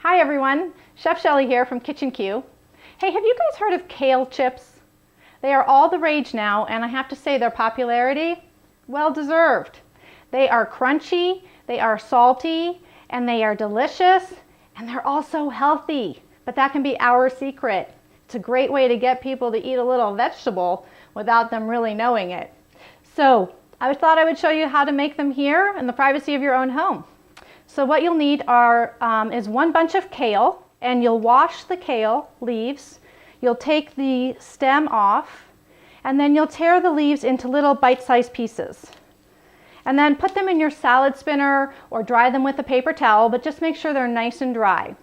Hi everyone, Chef Shelly here from Kitchencue. Hey, have you guys heard of kale chips? They are all the rage now, and I have to say their popularity, well deserved. They are crunchy, they are salty, and they are delicious, and they're also healthy. But that can be our secret. It's a great way to get people to eat a little vegetable without them really knowing it. So I thought I would show you how to make them here in the privacy of your own home. So what you'll need is one bunch of kale, and you'll wash the kale leaves. You'll take the stem off, and then you'll tear the leaves into little bite-sized pieces. And then put them in your salad spinner or dry them with a paper towel, but just make sure they're nice and dry.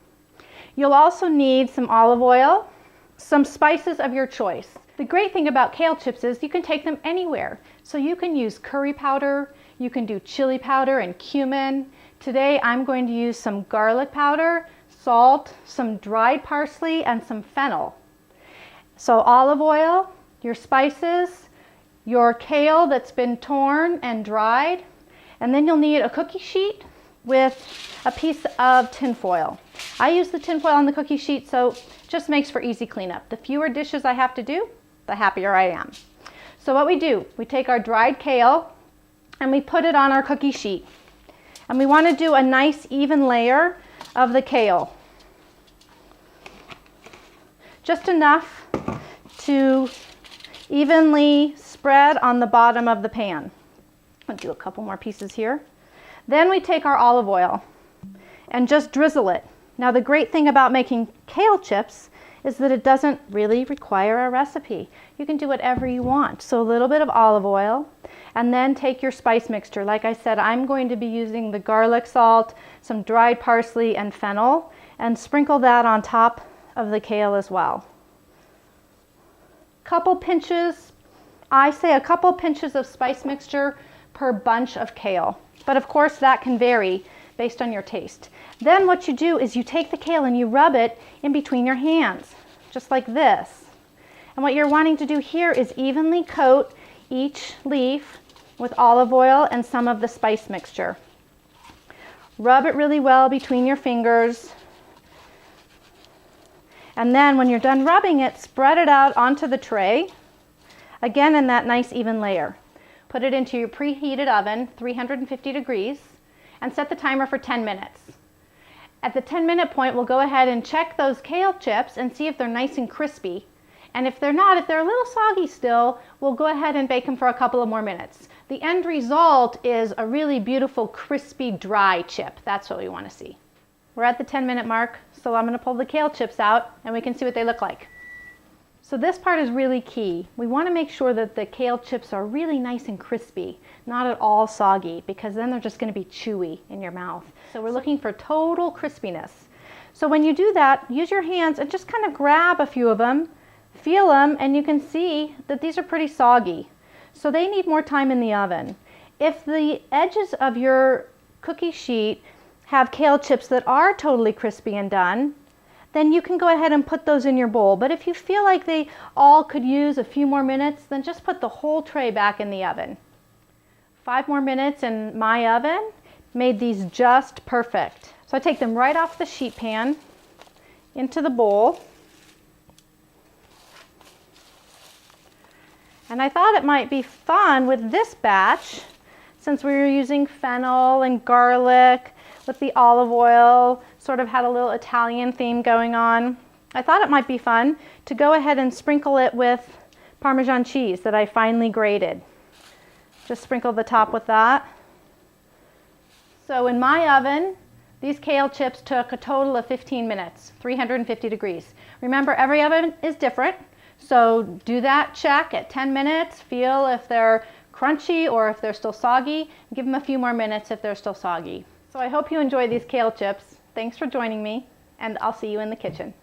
You'll also need some olive oil, some spices of your choice. The great thing about kale chips is you can take them anywhere. So you can use curry powder, you can do chili powder and cumin. Today I'm going to use some garlic powder, salt, some dried parsley, and some fennel. So olive oil, your spices, your kale that's been torn and dried, and then you'll need a cookie sheet with a piece of tin foil. I use the tin foil on the cookie sheet, so it just makes for easy cleanup. The fewer dishes I have to do, the happier I am. So what we do, we take our dried kale and we put it on our cookie sheet. And we want to do a nice even layer of the kale. Just enough to evenly spread on the bottom of the pan. I'll do a couple more pieces here. Then we take our olive oil and just drizzle it. Now the great thing about making kale chips is that it doesn't really require a recipe. You can do whatever you want. So a little bit of olive oil, and then take your spice mixture. Like I said, I'm going to be using the garlic salt, some dried parsley, and fennel, and sprinkle that on top of the kale as well. Couple pinches, I say a couple pinches of spice mixture per bunch of kale. But of course that can vary based on your taste. Then what you do is you take the kale and you rub it in between your hands, just like this. And what you're wanting to do here is evenly coat each leaf with olive oil and some of the spice mixture. Rub it really well between your fingers. And then when you're done rubbing it, spread it out onto the tray, again in that nice even layer. Put it into your preheated oven, 350 degrees, and set the timer for 10 minutes. At the 10-minute point, we'll go ahead and check those kale chips and see if they're nice and crispy. And if they're not, if they're a little soggy still, we'll go ahead and bake them for a couple of more minutes. The end result is a really beautiful, crispy, dry chip. That's what we want to see. We're at the 10-minute mark, so I'm going to pull the kale chips out and we can see what they look like. So this part is really key. We want to make sure that the kale chips are really nice and crispy, not at all soggy, because then they're just going to be chewy in your mouth. So we're looking for total crispiness. So when you do that, use your hands and just kind of grab a few of them, feel them, and you can see that these are pretty soggy. So they need more time in the oven. If the edges of your cookie sheet have kale chips that are totally crispy and done, then you can go ahead and put those in your bowl. But if you feel like they all could use a few more minutes, then just put the whole tray back in the oven. 5 more minutes in my oven made these just perfect. So I take them right off the sheet pan into the bowl. And I thought it might be fun with this batch, since we were using fennel and garlic with the olive oil, sort of had a little Italian theme going on. I thought it might be fun to go ahead and sprinkle it with Parmesan cheese that I finely grated. Just sprinkle the top with that. So in my oven, these kale chips took a total of 15 minutes, 350 degrees. Remember, every oven is different. So do that check at 10 minutes, feel if they're crunchy or if they're still soggy. Give them a few more minutes if they're still soggy. So I hope you enjoy these kale chips. Thanks for joining me, and I'll see you in the kitchen.